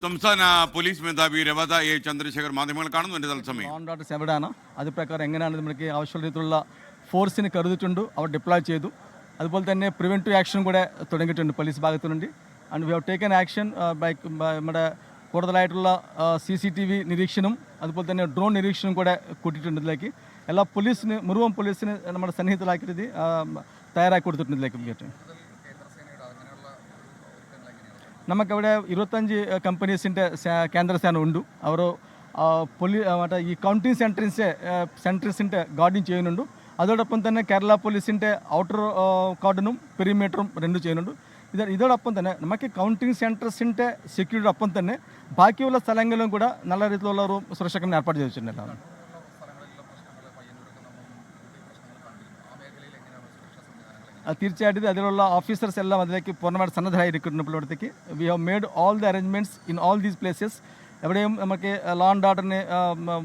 സംസ്ഥാന പോലീസ് മേധാവി രവത എ ചന്ദ്രശേഖർ മാധ്യമങ്ങൾ കാണുന്നു. എൻ്റെ തത്സമയം കോൺട്രാക്ടേഴ്സ് എവിടെയാണ് അത് പ്രകാരം എങ്ങനെയാണ് നമുക്ക് ആവശ്യമുള്ള രീതിയിലുള്ള ഫോഴ്സിന് കരുതിയിട്ടുണ്ട്, അവർ ഡിപ്ലോയ് ചെയ്തു. അതുപോലെ തന്നെ പ്രിവെൻറ്റീവ് ആക്ഷൻ കൂടെ തുടങ്ങിയിട്ടുണ്ട് പോലീസ് ഭാഗത്തുനിന്നുണ്ട്. And we have taken action നമ്മുടെ കൂടുതലായിട്ടുള്ള CCTV നിരീക്ഷണം അതുപോലെ തന്നെ ഡ്രോൺ നിരീക്ഷണം കൂടെ കൂട്ടിയിട്ടുണ്ട്. ഇതിലേക്ക് എല്ലാ പോലീസിന് മുഴുവൻ പോലീസിന് നമ്മുടെ സന്നിഹിതരാക്കിയിട്ട് തയ്യാറാക്കി കൊടുത്തിട്ടുണ്ട്. ഇതിലേക്ക് കേട്ട് നമുക്കവിടെ 25 കമ്പനീസിൻ്റെ കേന്ദ്രസേന ഉണ്ട്. അവർ മറ്റേ ഈ കൗണ്ടിങ് സെൻറ്റേഴ്സിൻ്റെ ഗാർഡിങ് ചെയ്യുന്നുണ്ട്. അതോടൊപ്പം തന്നെ കേരള പോലീസിൻ്റെ ഔട്ടർ ഗാർഡിനും പെരിമീറ്ററും രണ്ടും ചെയ്യുന്നുണ്ട്. ഇതോടൊപ്പം തന്നെ നമുക്ക് കൗണ്ടിങ് സെൻറ്റേഴ്സിൻ്റെ സെക്യൂരിറ്റി ഒപ്പം തന്നെ ബാക്കിയുള്ള സ്ഥലങ്ങളിലും കൂടെ നല്ല രീതിയിലുള്ള ഒരു സുരക്ഷാക്രമം ഏർപ്പാട് ചെയ്തിട്ടുണ്ടായിരുന്നു. തീർച്ചയായിട്ടും അതിലുള്ള ഓഫീസേഴ്സ് എല്ലാം അതിലേക്ക് പൂർണ്ണമായിട്ട് സന്നദ്ധരായിരിക്കുന്നു. ഇപ്പോഴത്തേക്ക് we have made all the arrangements in all these places. എവിടെയും നമുക്ക് ലോ ആൻഡ് ഓർഡറിന്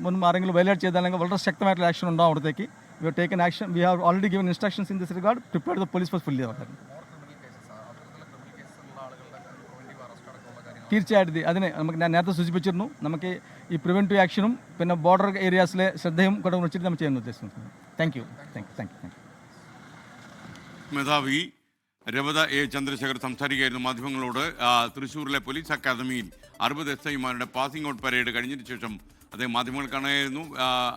മുൻപ് ആരെങ്കിലും വയലേറ്റ് ചെയ്താലെങ്കിൽ വളരെ ശക്തമായിട്ടുള്ള ആക്ഷൻ ഉണ്ടാവും. അവിടത്തേക്ക് V have taken action. We have already given instructions in this regard. Prepared the police force fully. തീർച്ചയായിട്ടും അതിന് ഞാൻ നേരത്തെ സൂചിപ്പിച്ചിരുന്നു. നമുക്ക് ഈ പ്രിവെൻറ്റീവ് ആക്ഷനും പിന്നെ ബോർഡർ ഏരിയാസിലെ ശ്രദ്ധയും കൂടെ വെച്ചിട്ട് നമ്മൾ ചെയ്യാൻ ഉദ്ദേശിക്കുന്നു. Thank you. മേധാവി രവത എ ചന്ദ്രശേഖർ സംസാരിക്കുകയായിരുന്നു മാധ്യമങ്ങളോട്. തൃശ്ശൂരിലെ പോലീസ് അക്കാദമിയിൽ 60 SIമാരുടെ പാസിംഗ് ഔട്ട് പരേഡ് കഴിഞ്ഞതിന് ശേഷം അദ്ദേഹം മാധ്യമങ്ങൾ കാണുകയായിരുന്നു.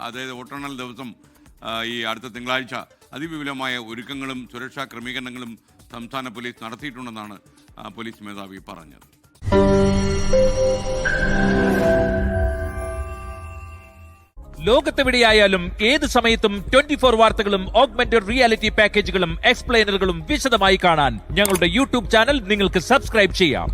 അതായത് വോട്ടെണ്ണൽ ദിവസം ഈ അടുത്ത തിങ്കളാഴ്ച അതിവിപുലമായ ഒരുക്കങ്ങളും സുരക്ഷാ ക്രമീകരണങ്ങളും സംസ്ഥാന പോലീസ് നടത്തിയിട്ടുണ്ടെന്നാണ് പോലീസ് മേധാവി പറഞ്ഞത്. ലോകത്തെവിടെയായാലും ഏത് സമയത്തും 24 വാർത്തകളും ഓഗ്മെന്റഡ് റിയാലിറ്റി പാക്കേജുകളും എക്സ്പ്ലെയിനറുകളും വിശദമായി കാണാൻ ഞങ്ങളുടെ YouTube ചാനൽ നിങ്ങൾക്ക് സബ്സ്ക്രൈബ് ചെയ്യാം.